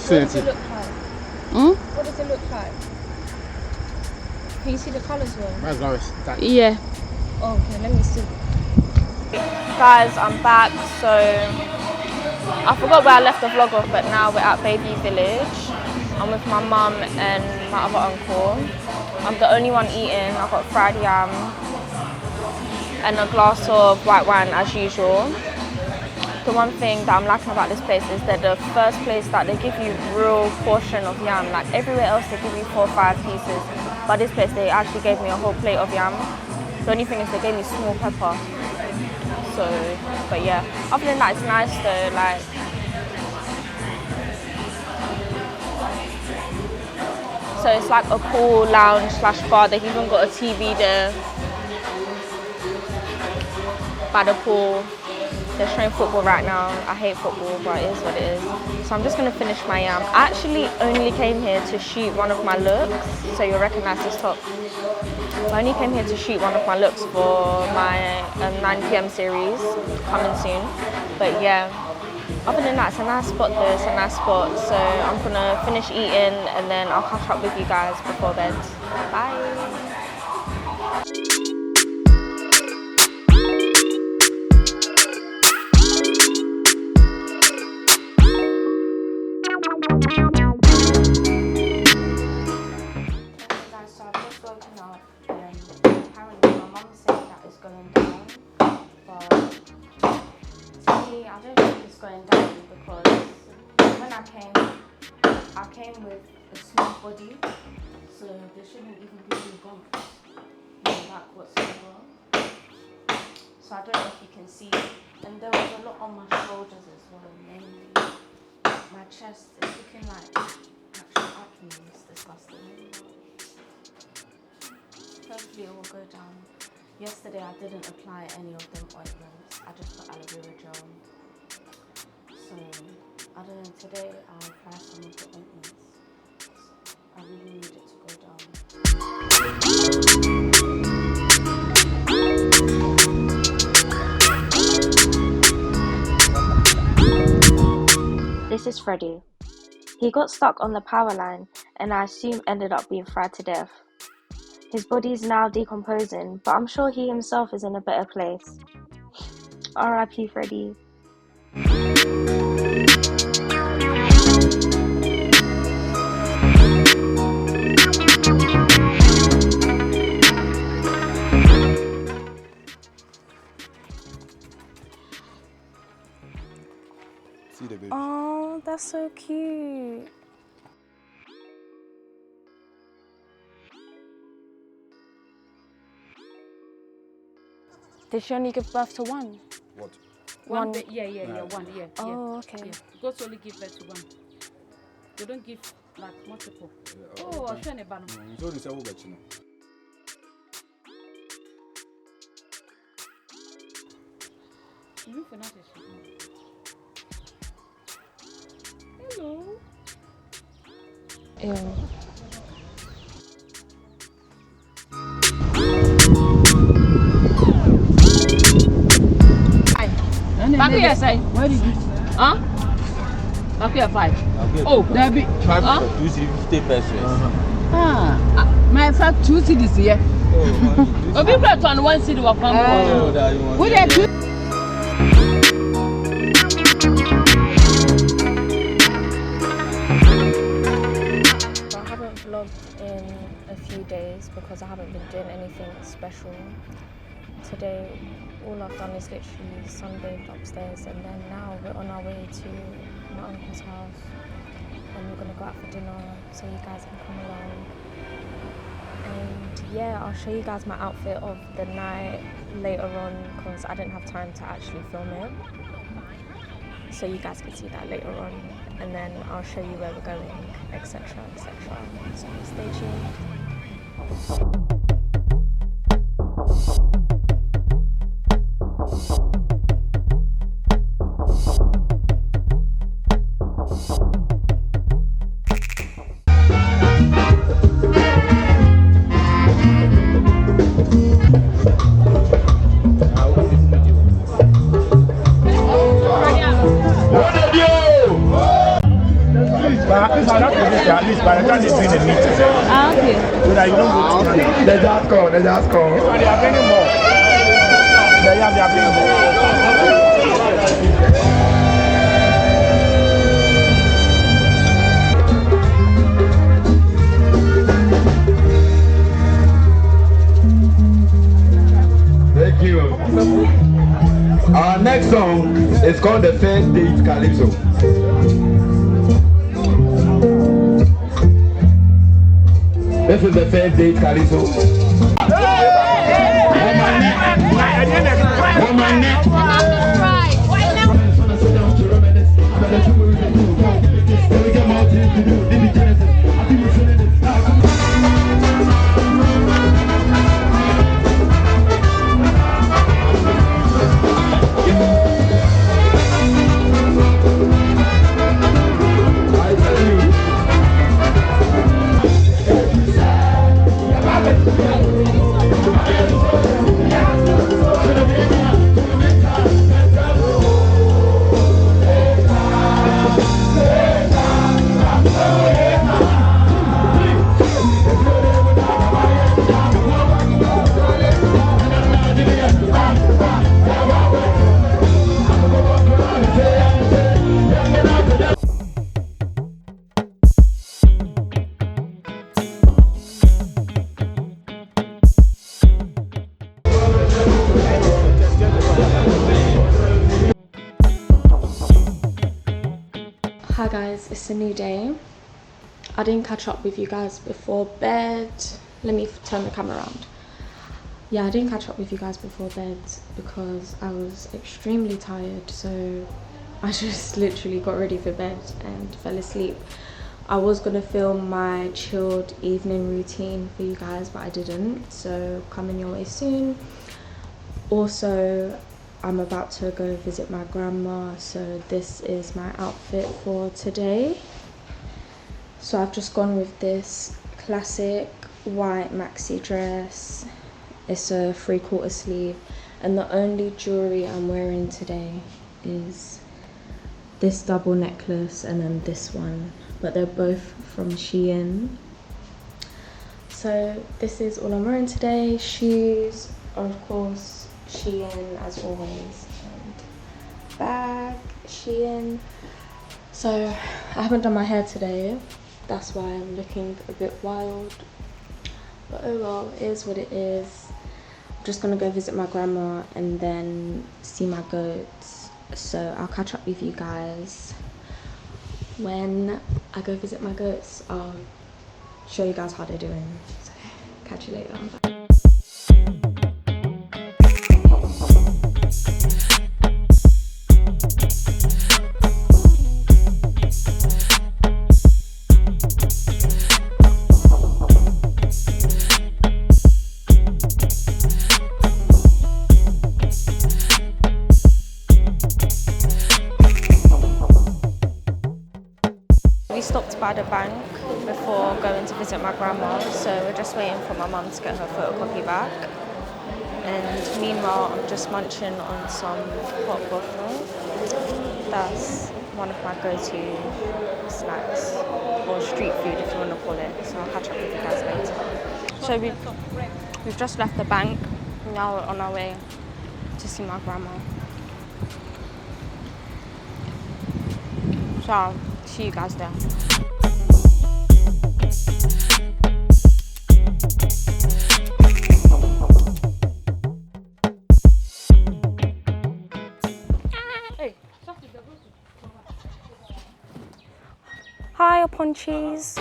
What does it look like? What does it look like? Can you see the colours well? Yeah. Oh, okay, let me see. Guys, I'm back. So I forgot where I left the vlog off, but now we're at Bayview Village. I'm with my mum and my other uncle. I'm the only one eating. I've got fried yam and a glass of white wine as usual. The one thing that I'm liking about this place is that the first place that they give you real portion of yam. Like everywhere else they give you 4 or 5 pieces, but this place they actually gave me a whole plate of yam. The only thing is they gave me small pepper. So, but yeah, other than that it's nice though. Like, so it's like a pool lounge / bar. They've even got a TV there by the pool. They're showing football right now. I hate football, but it is what it is. So I'm just gonna finish my yam. I actually only came here to shoot one of my looks, so you'll recognize this top. I only came here to shoot one of my looks for my 9 PM series, coming soon. But yeah, other than that, it's a nice spot though, it's a nice spot. So I'm gonna finish eating and then I'll catch up with you guys before bed. Bye. I came with a small body, so there shouldn't even be any bumps in that whatsoever. So I don't know if you can see. And there was a lot on my shoulders as well, mainly. My chest is looking like actual acne. It's disgusting. Hopefully it will go down. Yesterday I didn't apply any of them ointments. I just put aloe vera gel. So I don't know, today I'll apply some of the ointments. I really need it to go down. This is Freddie. He got stuck on the power line and I assume ended up being fried to death. His body is now decomposing, but I'm sure he himself is in a better place. R.I.P. Freddie. See the baby. Oh, that's so cute. Did she only give birth to one? What? One. One, yeah. Oh, okay. Yeah. Goats only give birth to one. They don't give like multiple. Yeah, Oh, I'll show you a banner. So this is what you know. You for notice. Hello. Ew. Back here, say. Where did you? Huh? Back here, 5. Oh, there be 50 pesos. my fact 2 cities here. Oh, people are on 1 city will come. Who they do? I haven't vlogged in a few days because I haven't been doing anything special. Today, all I've done is literally sunbathed upstairs, and then now we're on our way to my uncle's house and we're going to go out for dinner so you guys can come along. And yeah, I'll show you guys my outfit of the night later on because I didn't have time to actually film it. So you guys can see that later on, and then I'll show you where we're going, etc, etc. So stay tuned. It's not this at least by the time they bring the meat. Okay. So that you don't go to they just call. They are bringing more. They are bringing more. Thank you. Our next song is called The First Date Calypso. This is The First Date Calypso. Hi guys, it's a new day. I didn't catch up with you guys before bed. Let me turn the camera around. Yeah, I didn't catch up with you guys before bed because I was extremely tired, so I just literally got ready for bed and fell asleep. I was gonna film my chilled evening routine for you guys, but I didn't, so coming your way soon. Also, I'm about to go visit my grandma, so this is my outfit for today. So I've just gone with this classic white maxi dress. It's a 3/4 sleeve, and the only jewelry I'm wearing today is this double necklace and then this one, but they're both from Shein. So this is all I'm wearing today. Shoes are of course Shein as always, and bag Shein. So I haven't done my hair today, that's why I'm looking a bit wild, but oh well, it is what it is. I'm just gonna go visit my grandma and then see my goats, so I'll catch up with you guys when I go visit my goats. I'll show you guys how they're doing, so catch you later. We stopped by the bank before going to visit my grandma, so we're just waiting for my mum to get her photocopy back. And meanwhile, I'm just munching on some hot waffle. That's one of my go-to snacks, or street food if you want to call it. So I'll catch up with you guys later. So we've just left the bank. Now we're on our way to see my grandma. So I'll see you guys there. Hi, upon cheese.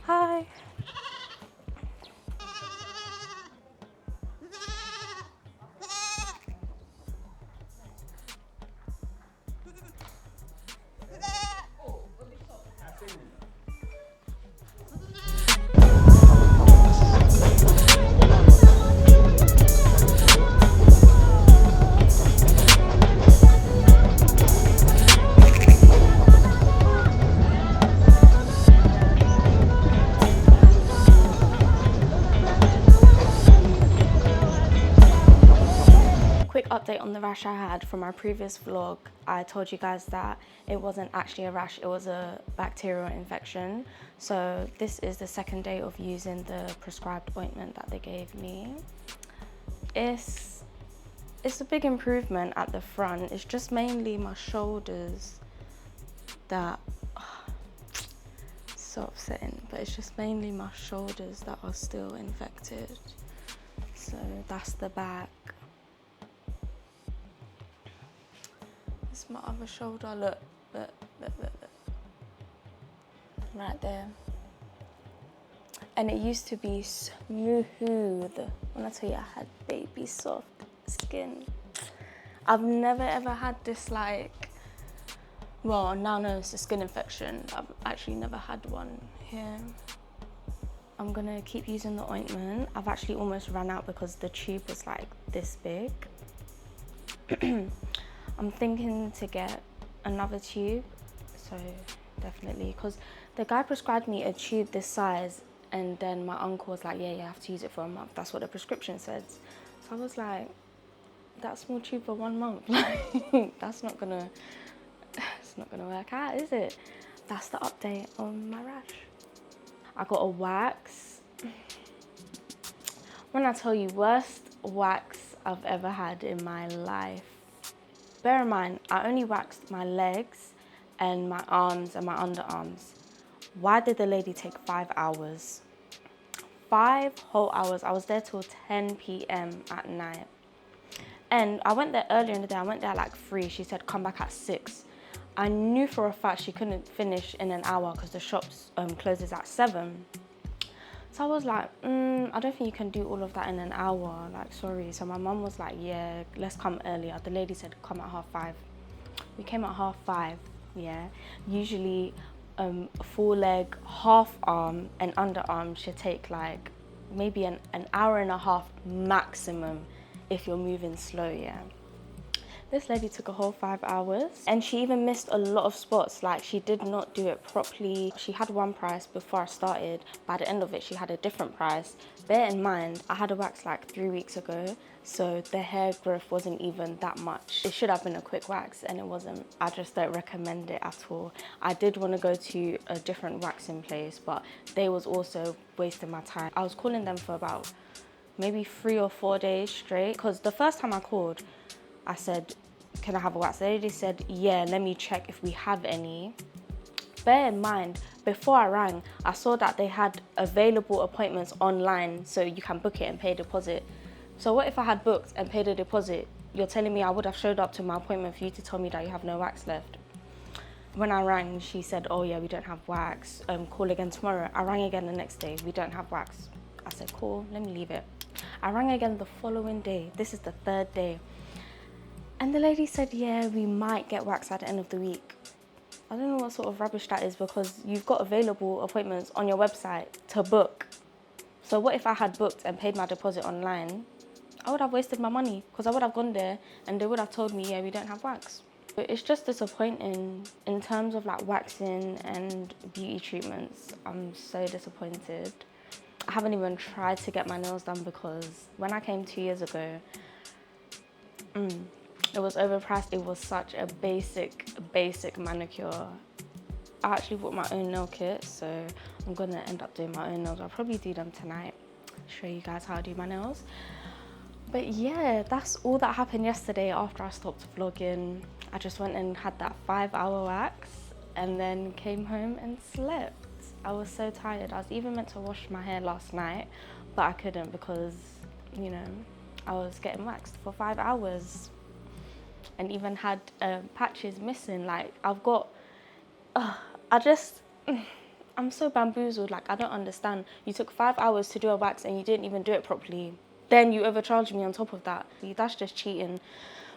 Hi. update on the rash I had from my previous vlog. I told you guys that it wasn't actually a rash, it was a bacterial infection. So this is the second day of using the prescribed ointment that they gave me. It's a big improvement at the front. It's just mainly my shoulders that, so upsetting, but it's just mainly my shoulders that are still infected. So that's the back. This is my other shoulder, look. Right there. And it used to be smooth. When I tell you I had baby soft skin. I've never ever had this like, well, now no, it's a skin infection. I've actually never had one here. I'm gonna keep using the ointment. I've actually almost ran out because the tube was like this big. I'm thinking to get another tube, so definitely, because the guy prescribed me a tube this size, and then my uncle was like, yeah, you have to use it for a month. That's what the prescription says. So I was like, that small tube for 1 month, like, that's not gonna, it's not gonna work out, is it? That's the update on my rash. I got a wax. When I tell you, worst wax I've ever had in my life. Bear in mind, I only waxed my legs and my arms and my underarms. Why did the lady take 5 hours? 5 whole hours. I was there till 10 p.m. at night. And I went there earlier in the day. I went there at like 3. She said, come back at 6. I knew for a fact she couldn't finish in an hour because the shops closes at 7. So I was like, I don't think you can do all of that in an hour, like, sorry. So my mum was like, yeah, let's come earlier. The lady said, come at 5:30. We came at 5:30, yeah. Usually full leg, half arm and underarm should take like maybe an hour and a half maximum if you're moving slow, yeah. This lady took a whole 5 hours, and she even missed a lot of spots. Like, she did not do it properly. She had one price before I started. By the end of it, she had a different price. Bear in mind, I had a wax like 3 weeks ago, so the hair growth wasn't even that much. It should have been a quick wax, and it wasn't. I just don't recommend it at all. I did want to go to a different waxing place, but they was also wasting my time. I was calling them for about maybe 3 or 4 days straight, because the first time I called, I said, can I have a wax? The lady said, yeah, let me check if we have any. Bear in mind, before I rang, I saw that they had available appointments online, so you can book it and pay a deposit. So what if I had booked and paid a deposit? You're telling me I would have showed up to my appointment for you to tell me that you have no wax left. When I rang, she said, oh yeah, we don't have wax. Call again tomorrow. I rang again the next day. We don't have wax. I said, cool, let me leave it. I rang again the following day. This is the 3rd day. And the lady said, yeah, we might get wax at the end of the week. I don't know what sort of rubbish that is, because you've got available appointments on your website to book. So what if I had booked and paid my deposit online? I would have wasted my money, because I would have gone there and they would have told me, yeah, we don't have wax. But it's just disappointing in terms of like waxing and beauty treatments. I'm so disappointed. I haven't even tried to get my nails done, because when I came 2 years ago, it was overpriced. It was such a basic manicure. I actually bought my own nail kit, so I'm gonna end up doing my own nails. I'll probably do them tonight, show you guys how I do my nails. But yeah, that's all that happened yesterday after I stopped vlogging. I just went and had that 5-hour wax and then came home and slept. I was so tired. I was even meant to wash my hair last night, but I couldn't because, you know, I was getting waxed for 5 hours. And even had patches missing. Like, I've got, I'm so bamboozled. Like, I don't understand. You took 5 hours to do a wax and you didn't even do it properly. Then you overcharged me on top of that. That's just cheating.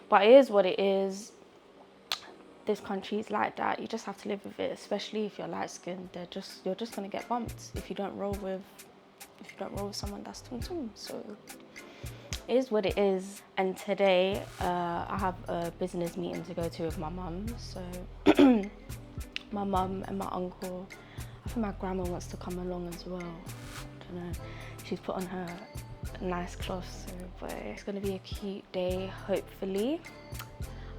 But it is what it is. This country is like that. You just have to live with it, especially if you're light skinned. You're just gonna get bumped if you don't roll with someone that's tum tum. So it is what it is. And today I have a business meeting to go to with my mum. So my mum and my uncle, I think my grandma wants to come along as well. I don't know. She's put on her nice clothes, but it's gonna be a cute day, hopefully.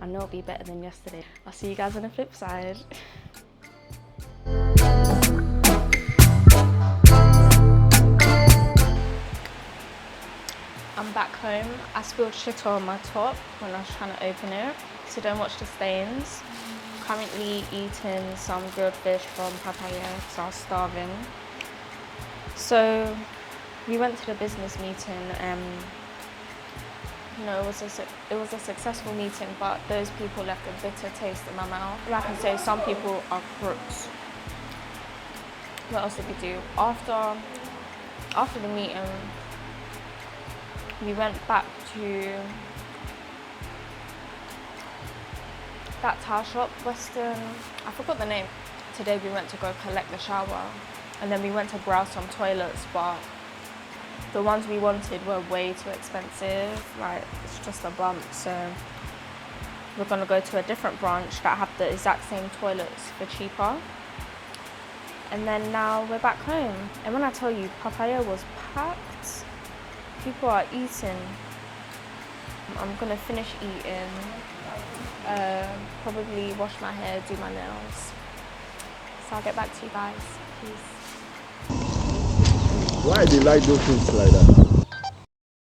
I know it'll be better than yesterday. I'll see you guys on the flip side. I'm back home. I spilled shit on my top when I was trying to open it, so don't watch the stains. Currently eating some grilled fish from Papaya because I was starving. So we went to the business meeting and it was a successful meeting, but those people left a bitter taste in my mouth. Like I say, some people are crooks. What else did we do? After the meeting, we went back to that towel shop, Western, I forgot the name. Today we went to go collect the shower, and then we went to browse some toilets, but the ones we wanted were way too expensive. Like, it's just a bump. So we're gonna go to a different branch that have the exact same toilets for cheaper. And then now we're back home. And when I tell you, Papaya was packed. People are eating. I'm gonna finish eating, probably wash my hair, do my nails. So I'll get back to you guys. Peace. Why do you like those things like that?